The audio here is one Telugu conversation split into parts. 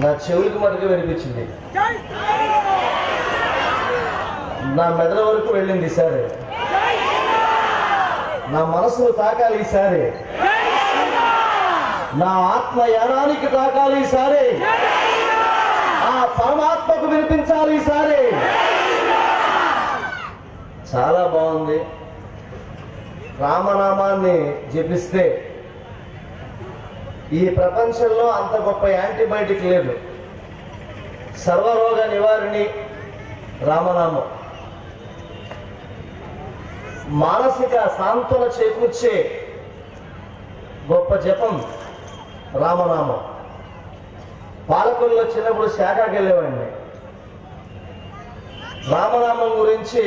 నా చెవులకు మటుకు వినిపించింది, నా మెదడు వరకు వెళ్ళింది ఈసారి, నా మనసును తాకాలి ఈసారి, నా ఆత్మయానానికి తాకాలి ఈసారి, ఆ పరమాత్మకు వినిపించాలి ఈసారి. చాలా బాగుంది. రామనామాన్ని జపిస్తే ఈ ప్రపంచంలో అంత గొప్ప యాంటీబయాటిక్ లేదు. సర్వరోగ నివారణి రామనామం. మానసిక సాంత్వన చేకూర్చే గొప్ప జపం రామనామం. పాలకుల్లో చిన్నప్పుడు శాఖకి వెళ్ళేవాడిని. రామనామం గురించి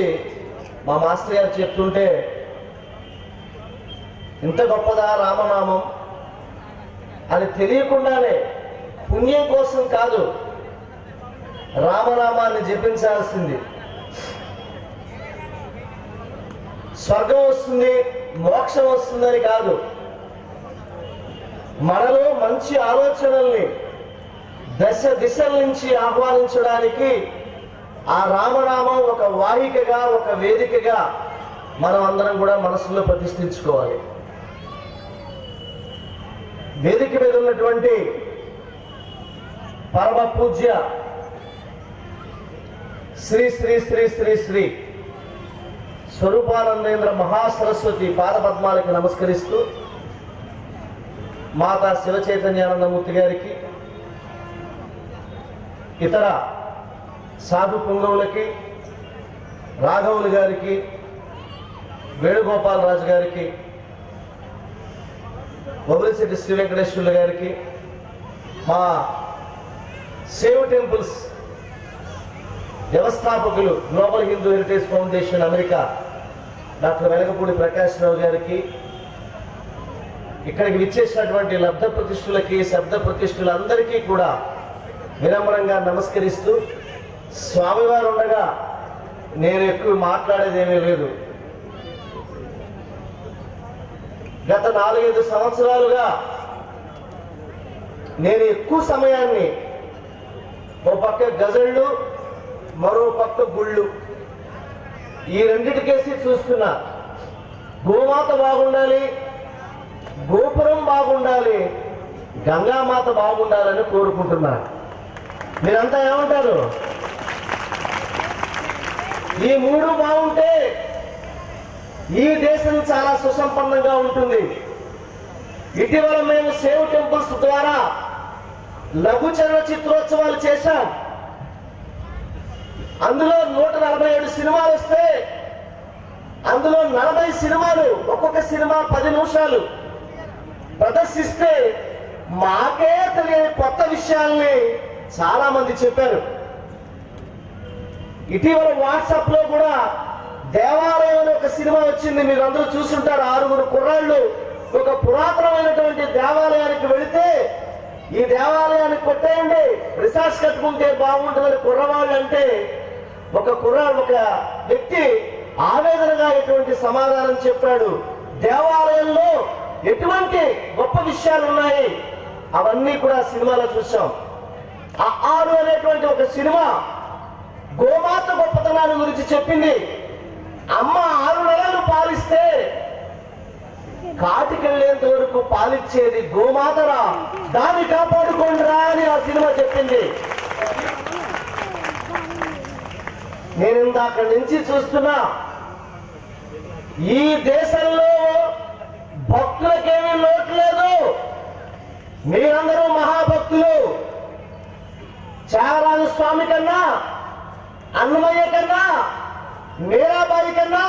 మా మాస్టర్ గారు చెప్తుంటే, ఇంత గొప్పదా రామనామం అని తెలియకుండానే, పుణ్యం కోసం కాదు, రామనామాన్ని జపించాల్సింది. స్వర్గం వస్తుంది, మోక్షం వస్తుందని కాదు, మనలో మంచి ఆలోచనల్ని దశ దిశల నుంచి ఆహ్వానించడానికి ఆ రామనామం ఒక వాహికగా, ఒక వేదికగా మనం అందరం కూడా మనసులో ప్రతిష్ఠించుకోవాలి. వేదిక మీద ఉన్నటువంటి పరమ పూజ్య శ్రీ శ్రీ శ్రీ శ్రీ శ్రీ స్వరూపానందేంద్ర మహాసరస్వతి పాదపద్మాలకు నమస్కరిస్తూ, మాతా శివ చైతన్యానందమూర్తి గారికి, ఇతర సాధు పుంగవులకి, రాఘవులు గారికి, వేణుగోపాలరాజు గారికి, వదిలిశెట్టి శ్రీ వెంకటేశ్వర్లు గారికి, మా సేవ్ టెంపుల్స్ వ్యవస్థాపకులు global Hindu heritage foundation America doctor Velagapudi Prakash Rao గారికి, ఇక్కడికి విచ్చేసినటువంటి లబ్ధ ప్రతిష్ఠులకి, శబ్ద ప్రతిష్ఠులందరికీ కూడా వినమ్రంగా నమస్కరిస్తూ, స్వామివారు ఉండగా నేను ఎక్కువ మాట్లాడేదేమీ లేదు. గత 4-5 సంవత్సరాలుగా నేను ఎక్కువ సమయాన్ని ఓ పక్క గజళ్ళు, మరో పక్క గుళ్ళు, ఈ రెండిటికేసి చూస్తున్నా. గోమాత బాగుండాలి, గోపురం బాగుండాలి, గంగామాత బాగుండాలని కోరుకుంటున్నా. మీరంతా ఏమంటారు? ఈ 3 బాగుంటే ఈ దేశం చాలా సుసంపన్నంగా ఉంటుంది. ఇటీవల మేము సేవ్ టెంపుల్స్ ద్వారా లఘు చలనచిత్రోత్సవాలు చేశాం. అందులో 147 సినిమాలు వస్తే అందులో 40 సినిమాలు, ఒక్కొక్క సినిమా 10 నిమిషాలు ప్రదర్శిస్తే మాకే తెలియని కొత్త విషయాల్ని చాలా మంది చెప్పారు. ఇటీవల వాట్సాప్ లో కూడా దేవాలయం అనే ఒక సినిమా వచ్చింది, మీరు అందరూ చూసుంటారు. 6 కుర్రాళ్ళు ఒక పురాతనమైనటువంటి దేవాలయానికి వెళితే, ఈ దేవాలయానికి కొట్టేయండి, రిసార్ట్స్ కట్టుకుంటే బాగుంటుందని కుర్రవాళ్ళు అంటే, ఒక వ్యక్తి ఆవేదనగా ఎటువంటి సమాధానం చెప్పాడు. దేవాలయంలో ఎటువంటి గొప్ప విషయాలు ఉన్నాయి, అవన్నీ కూడా సినిమాలో చూసాం. ఆ 6 అనేటువంటి ఒక సినిమా గోమాత గొప్పతనాన్ని గురించి చెప్పింది. అమ్మ 6 నెలలు పాలిస్తే కాటికెళ్లేంత వరకు పాలిచ్చేది గోమాతరా, దాన్ని కాపాడుకోండిరా అని ఆ సినిమా చెప్పింది. నేను ఇందాక నుంచి చూస్తున్నా, ఈ దేశంలో భక్తులకేమీ లోటు లేదు. మీరందరూ మహాభక్తులు. త్యాగరాజ స్వామి కన్నా, అన్నమయ్య కన్నా, మీరాబాయి కన్నా,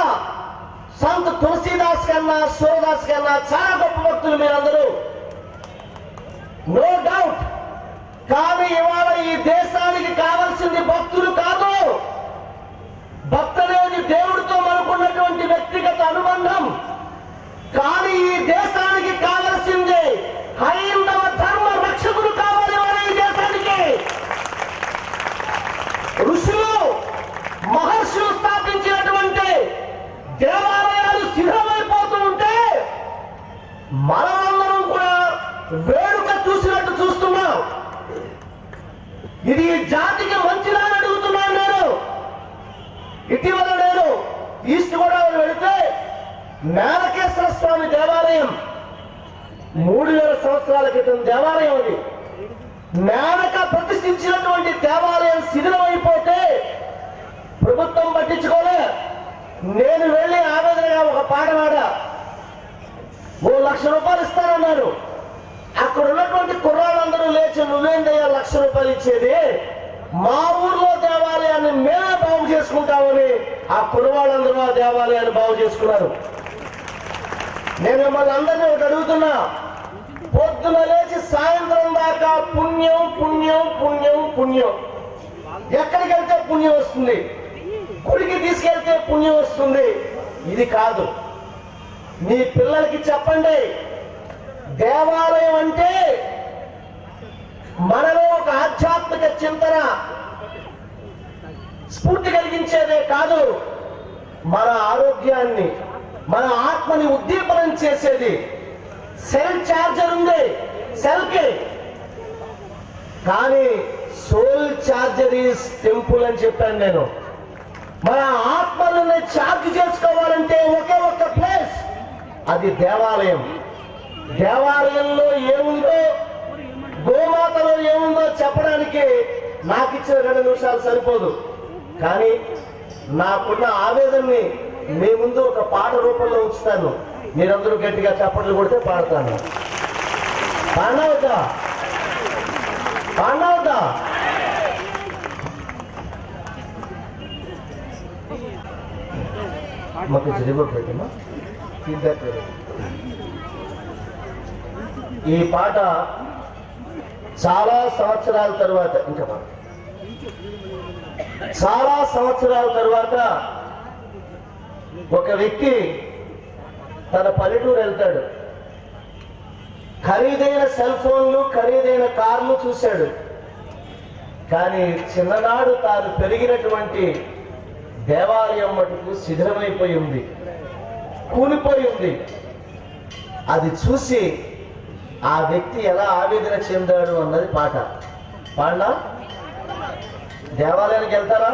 సంత్ తులసీదాస్ కన్నా, సూరదాస్ కన్నా చాలా గొప్ప భక్తులు మీరందరూ, నో డౌట్. కానీ ఇవాళ ఈ దేశానికి కావలసింది భక్తులు కాదు. భక్తి అనేది దేవుడితో మనకున్నటువంటి వ్యక్తిగత అనుబంధం. కానీ ఈ దేశానికి కావలసింది హైందవ ధర్మ రక్షకులు కావాలి. ఈ దేశానికి ఋషులు, మహర్షులు స్థాపించినటువంటి దేవాలయాలు శిథిలమైపోతూ ఉంటే మనమందరం కూడా వేడుక చూసినట్టు చూస్తున్నాం. ఇది ఈ జాతికి మంచిదా అని అడుగుతున్నాను నేను. ఇటీవల నేను ఈస్ట్ గోదావరి వెళితే మేనకేశ్వర స్వామి దేవాలయం 3000 సంవత్సరాల క్రితం దేవాలయం అది. మేనక ప్రతిష్ఠించినటువంటి దేవాలయం శిథిలమైపోతే ప్రభుత్వం పట్టించుకోలే. నేను వెళ్ళి ఆవేదనగా ఒక పాట పాడా. ₹1,00,000 ఇస్తానన్నారు. అక్కడ ఉన్నటువంటి కుర్రాళ్ళందరూ లేచి, నువ్వేందయ్యా ₹1,00,000 ఇచ్చేది, మా ఊర్లో దేవాలయాన్ని మేమే బాగు చేసుకుంటామని ఆ కుర్రవాళ్ళందరూ ఆ దేవాలయాన్ని బాగు చేసుకున్నారు. నేను మిమ్మల్ని అందరినీ ఒకటి అడుగుతున్నా, పొద్దున లేచి సాయంత్రం దాకా పుణ్యం పుణ్యం పుణ్యం పుణ్యం. ఎక్కడికి వెళ్తే పుణ్యం వస్తుంది, గుడికి తీసుకెళ్తే పుణ్యం వస్తుంది. ఇది కాదు. మీ పిల్లలకి చెప్పండి, దేవాలయం అంటే మనలో ఒక ఆధ్యాత్మిక చింతన స్ఫూర్తి కలిగించేదే కాదు, మన ఆరోగ్యాన్ని, మన ఆత్మని ఉద్దీపనం చేసేది. సెల్ ఛార్జర్ ఉంది సెల్కి, కానీ సోల్ ఛార్జర్ ఈస్ టెంపుల్ అని చెప్పాను నేను. మన ఆత్మలను ఛార్జ్ చేసుకోవాలంటే ఒకే ఒక్క ప్లేస్, అది దేవాలయం. దేవాలయంలో ఏముందో, గోమాతలో ఏముందో చెప్పడానికి నాకు ఇచ్చిన 2 నిమిషాలు సరిపోదు. కానీ నాకున్న ఆవేదనని మీ ముందు ఒక పాట రూపంలో ఉంచుతాను. మీరందరూ గట్టిగా చప్పట్లు కొడితే పాడతాను. పాడవద్దా? పాడవద్దా? మాకు జరిగిపోతుందమ్మా ఫీడ్బ్యాక్. ఈ పాట చాలా సంవత్సరాల తర్వాత, చాలా సంవత్సరాల తర్వాత ఒక వ్యక్తి తన పల్లెటూరు వెళ్తాడు. ఖరీదైన సెల్ ఫోన్లు, ఖరీదైన కార్లు చూశాడు. కానీ చిన్ననాడు తాను పెరిగినటువంటి దేవాలయం మటుకు శిథిలమైపోయి ఉంది, కూలిపోయి ఉంది. అది చూసి ఆ వ్యక్తి ఎలా ఆవేదన చెందాడు అన్నది పాట. పాడినా? దేవాలయానికి వెళ్తారా?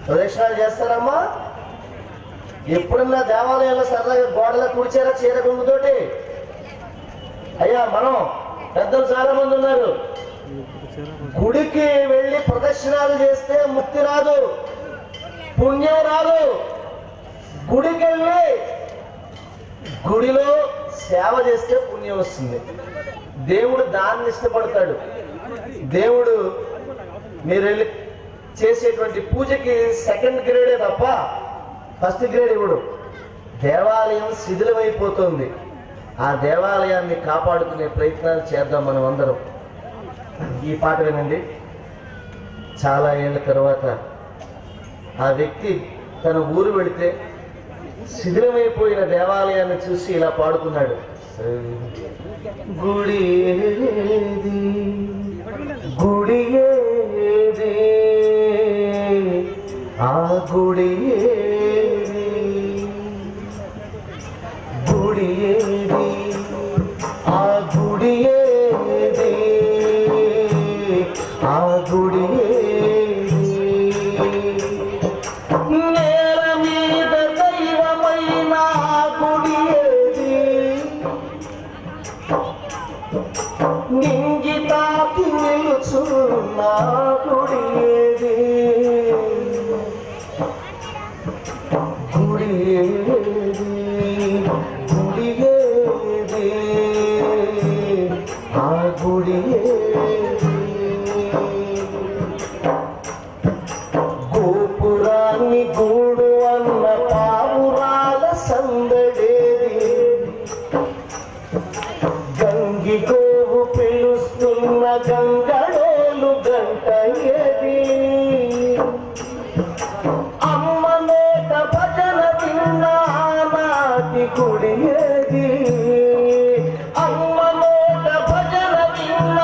ప్రదక్షిణాలు చేస్తారమ్మా? ఎప్పుడన్నా దేవాలయంలో సరదాగా గోడలా కుడిచారా చీర కొంగుతోటి? అయ్యా, మనం పెద్దలు చాలా మంది ఉన్నారు. గుడికి వెళ్ళి ప్రదక్షిణాలు చేస్తే ముక్తి రాదు, పుణ్యం రాదు. గుడికి వెళ్ళి గుడిలో సేవ చేస్తే పుణ్యం వస్తుంది. దేవుడు దాన్ని ఇష్టపడతాడు. దేవుడు మీరు వెళ్ళి చేసేటువంటి పూజకి 2nd గ్రేడే తప్ప 1st గ్రేడ్ ఇవ్వడు. దేవాలయం శిథిలమైపోతుంది. ఆ దేవాలయాన్ని కాపాడుకునే ప్రయత్నాలు చేద్దాం మనం అందరం. ఈ పాట వినండి. చాలా ఏళ్ళ తర్వాత ఆ వ్యక్తి తన ఊరు వెళితే శిథిలమైపోయిన దేవాలయాన్ని చూసి ఇలా పాడుకున్నాడు. గుడి ఏది, గుడి ఏది, ఆ గుడి ఏది, గుడి ఏది, ఆ గుడి ఏది, ఆ గుడి ఏది, నేల మీద దైవమైన గుడి ఏది, నింగి తాకి నిలుచున్న గుడి ఏది, గుడి ఏది, గుడి ఏది, ఆ గుడి ఏది, గోపురాన్ని గూడు అన్న పావురాల సందడేది, గంగి గోవు పిలుస్తున్న గంగడోలు గంట ఏది, అమ్మ నోట భజన విన్న నాటి గుడి ఏది, అమ్మ నోట భజన విన్న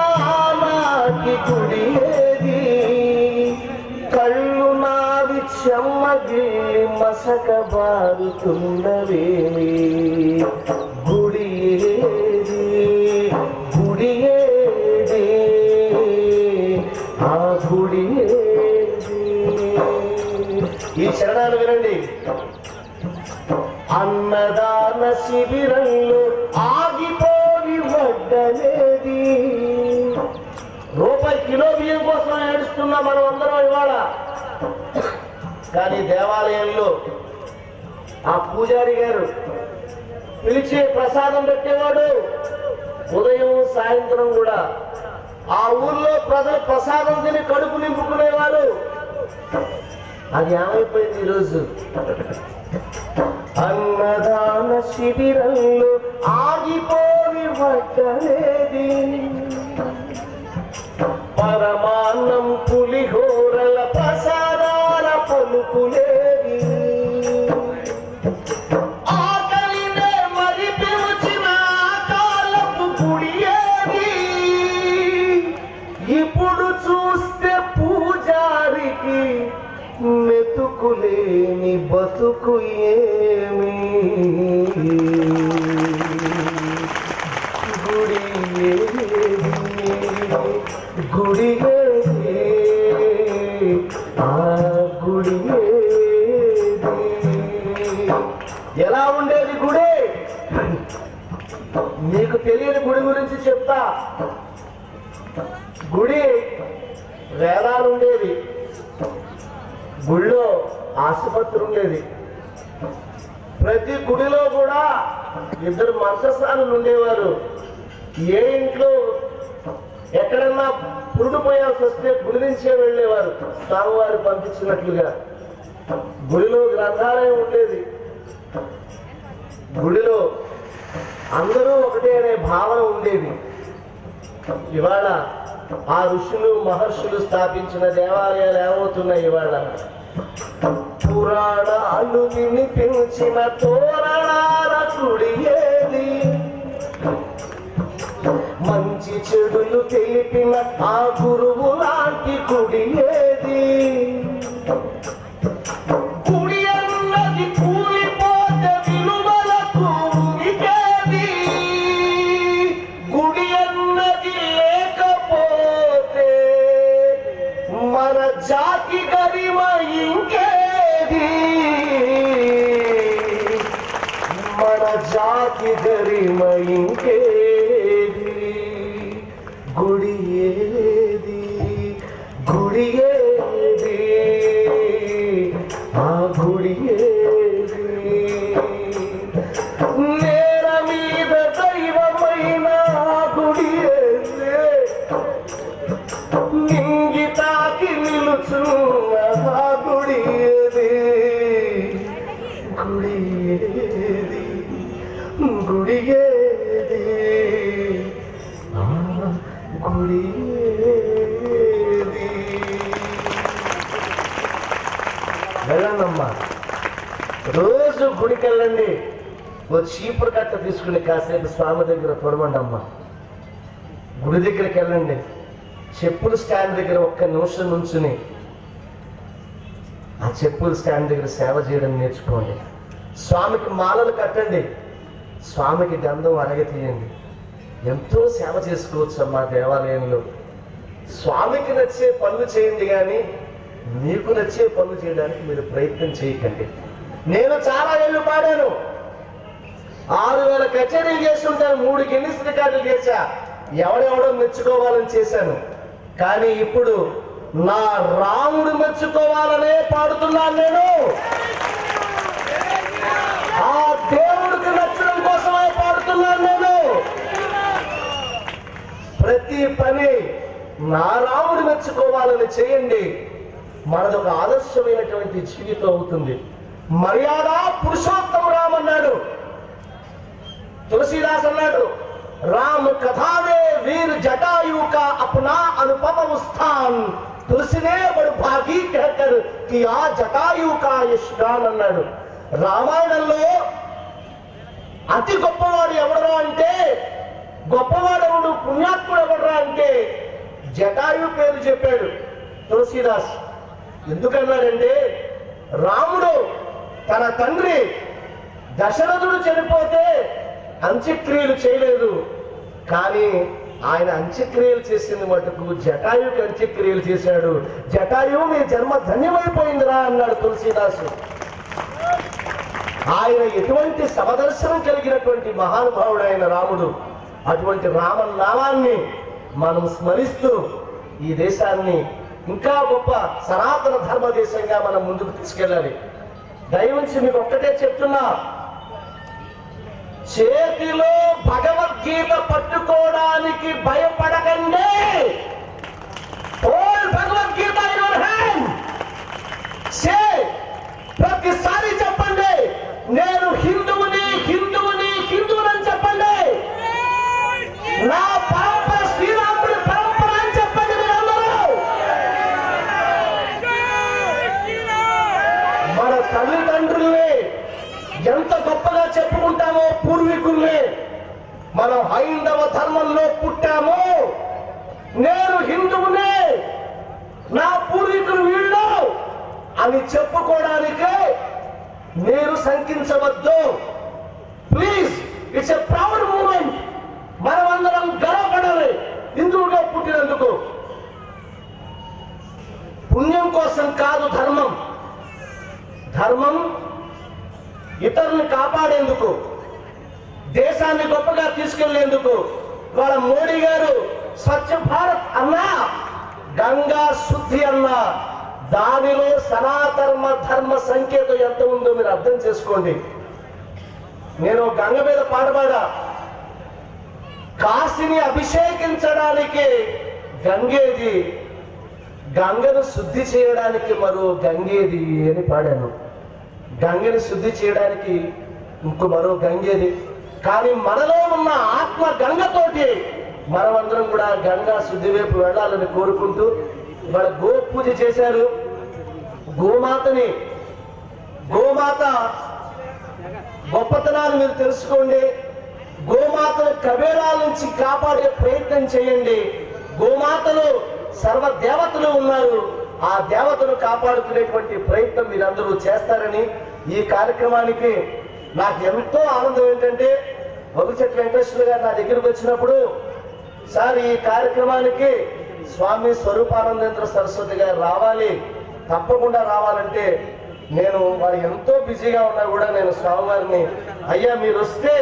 నాటి గుడి ఏది, కళ్ళు నావి చెమ్మగిల్లి మసక బారుతున్నవేమి, గుడి ఏది, గుడి ఏది, ఆ గుడి ఈ చరణాలు వినండి. అన్నదాన శిబిరంలో ఆగిపోని వడ్డనేది. రూపాయి కిలో బియ్యం కోసం ఏడుస్తున్నాం మనం అందరం ఇవాళ. కానీ దేవాలయంలో ఆ పూజారి గారు పిలిచి ప్రసాదం పెట్టేవాడు. ఉదయం సాయంత్రం కూడా ఆ ఊర్లో ప్రజలు ప్రసాదం తిని కడుపు నింపుకునేవారు. అది ఏమైపోయింది ఈరోజు? అన్నదాన శిబిరంలో ఆగిపోని వడ్డనేది. పరమాన్నం పులిహోరల ప్రసాదాల పలుకులేవి. ఆకలినే మరి పిలిచిన కాలపు గుడియేది. ఇప్పుడు చూస్తే పూజారికి మెతుకులేని బతుకు ఏమి. గుడి గుడి ఆ గుడి ఎలా ఉండేది గుడి? నీకు తెలియని గుడి గురించి చెప్తా. గుడి వేదాలు ఉండేవి, గుడిలో ఆసుపత్రి ఉండేది, ప్రతి గుడిలో కూడా 2 మంత్రస్థానులు ఉండేవారు. ఏ ఇంట్లో ఎక్కడన్నా పురుడు పోయాల్సి వస్తే గుడి నుంచే వెళ్ళేవారు స్వామివారు పంపించినట్లుగా. గుడిలో గ్రంథాలయం ఉండేది. గుడిలో అందరూ ఒకటే అనే భావన ఉండేది. ఇవాళ ఆ ఋషులు మహర్షులు స్థాపించిన దేవాలయాలు ఏమవుతున్నాయి? ఇవాళ పురాణాలు వినిపించిన తోరణాల గుడి ఏది? మంచి చెడులు తెలిపిన ఆ గురువు లాంటి గుడి ఏది? గుడి అన్నది కూలిపోతే విలువలకు ఉనికేది. గుడి అన్నది లేకపోతే మన జాతి గరిమ ఇంకేది? మన జాతి గరిమ ఇంకేది? గుడి ఏది? గుడి ఏది? ఆ గుడి ఏది? నేల మీద దైవమైన గుడి ఏది? నింగి తాకి నిలుచున్న ఆ గుడి ఏది? గుడి ఏది? గుడి ఏది? గుడి వెళ్ళండమ్మా, రోజు గుడికి వెళ్ళండి. ఓ చీపురు కట్ట తీసుకుని కాసేపు స్వామి దగ్గర తొడమండి అమ్మా. గుడి దగ్గరికి వెళ్ళండి, చెప్పుల స్టాండ్ దగ్గర 1 నిమిషం నుంచుని ఆ చెప్పుల స్టాండ్ దగ్గర సేవ చేయడం నేర్చుకోండి. స్వామికి మాలలు కట్టండి, స్వామికి గంధం అరగతీయండి. ఎంతో సేవ చేసుకోవచ్చు అమ్మా దేవాలయంలో. స్వామికి నచ్చే పనులు చేయండి, కానీ మీకు నచ్చే పనులు చేయడానికి మీరు ప్రయత్నం చేయకండి. నేను చాలా ఏళ్ళు పాడాను, 6000 కచేరీలు చేస్తుంటాను, 3 గిన్నిస్ రికార్డులు చేశా, ఎవడెవడో మెచ్చుకోవాలని చేశాను. కానీ ఇప్పుడు నా రాముడు మెచ్చుకోవాలనే పాడుతున్నాను నేను. ఆ దేవుడికి నచ్చడం కోసమే పాడుతున్నాను నేను. ప్రతి పని నా రాముడు మెచ్చుకోవాలని చేయండి. మనదొక ఆదర్శమైనటువంటి జీవితం అవుతుంది. మర్యాద పురుషోత్తమ రామ్ అన్నాడు, తులసీదాస్ అన్నాడు, राम कथा में वीर जटायु का अपना अनुपम स्थान तुलसी ने बड़ भागी कहकर किया जटायु का यशगान అన్నాడు. రామాయణంలో అతి గొప్పవాడు ఎవడరా అంటే, గొప్పవాడెవడు పుణ్యాత్ముడు ఎవడరా అంటే జటాయు పేరు చెప్పాడు తులసీదాస్. ఎందుకన్నాడంటే, రాముడు తన తండ్రి దశరథుడు చనిపోతే అంత్యక్రియలు చేయలేదు, కానీ ఆయన అంత్యక్రియలు చేసింది మటుకు జటాయుకి అంత్యక్రియలు చేశాడు. జటాయు నీ జన్మ ధన్యమైపోయిందిరా అన్నాడు తులసీదాసు. ఆయన ఎటువంటి సమదర్శనం కలిగినటువంటి మహానుభావుడు ఆయన రాముడు. అటువంటి రామనామాన్ని మనం స్మరిస్తూ ఈ దేశాన్ని ఇంకా గొప్ప సనాతన ధర్మ దేశంగా మనం ముందుకు తీసుకెళ్ళాలి. దయవుంచి మీకు ఒక్కటే చెప్తున్నా, చేతిలో భగవద్గీత పట్టుకోవడానికి భయపడకండి. భగవద్గీత ప్రతిసారి చెప్పండి, నేను హిందువుని హిందువుని హిందువుని అని చెప్పండి. నా పరంపర శ్రీరాముడి పరంపర అని చెప్పండి. మీరందరూ మన తల్లిదండ్రుల్ని ఎంత గొప్పగా చెప్పుకుంటామో పూర్వీకుల్ని, మనం హైందవ ధర్మంలో పుట్టాము, నేను హిందువునే, నా పూర్వీకులు వీళ్ళు అని చెప్పుకోవడానికి మీరు శంకించవద్దు. Please, it's a proud moment. మనమందరం గర్వపడాలి హిందువుగా పుట్టినందుకు. పుణ్యం కోసం కాదు ధర్మం. ధర్మం ఇతరుల్ని కాపాడేందుకు, దేశాన్ని గొప్పగా తీసుకెళ్లేందుకు. వాళ్ళ మోడీ గారు స్వచ్ఛ భారత్ అన్నా, గంగా శుద్ధి అన్నా, దానిలో సనాతన ధర్మ సంకేతం ఎంత ఉందో మీరు అర్థం చేసుకోండి. నేను గంగ మీద పాడబాడా, కాశీని అభిషేకించడానికి గంగేది, గంగను శుద్ధి చేయడానికి మరో గంగేది అని పాడాను. గంగని శుద్ధి చేయడానికి ఇంకో మరో గంగేది. కానీ మనలో ఉన్న ఆత్మ గంగతోటి మనమందరం కూడా గంగా శుద్ధి వైపు వెళ్ళాలని కోరుకుంటూ ఇవాళ గో పూజ చేశారు. గోమాతని, గోమాత గొప్పతనాన్ని మీరు తెలుసుకోండి. గోమాతను కబేరాల నుంచి కాపాడే ప్రయత్నం చేయండి. గోమాతలో సర్వ దేవతలు ఉన్నారు. ఆ దేవతను కాపాడుకునేటువంటి ప్రయత్నం మీరందరూ చేస్తారని ఈ కార్యక్రమానికి నాకు ఎంతో ఆనందం. ఏంటంటే వగుచెట్ల వెంకటేశ్వర గారు నా దగ్గరకు వచ్చినప్పుడు, సార్ ఈ కార్యక్రమానికి స్వామి స్వరూపానందేంద్ర సరస్వతి గారు రావాలి, తప్పకుండా రావాలంటే నేను వారు ఎంతో బిజీగా ఉన్నా కూడా నేను స్వామివారిని, అయ్యా మీరు వస్తే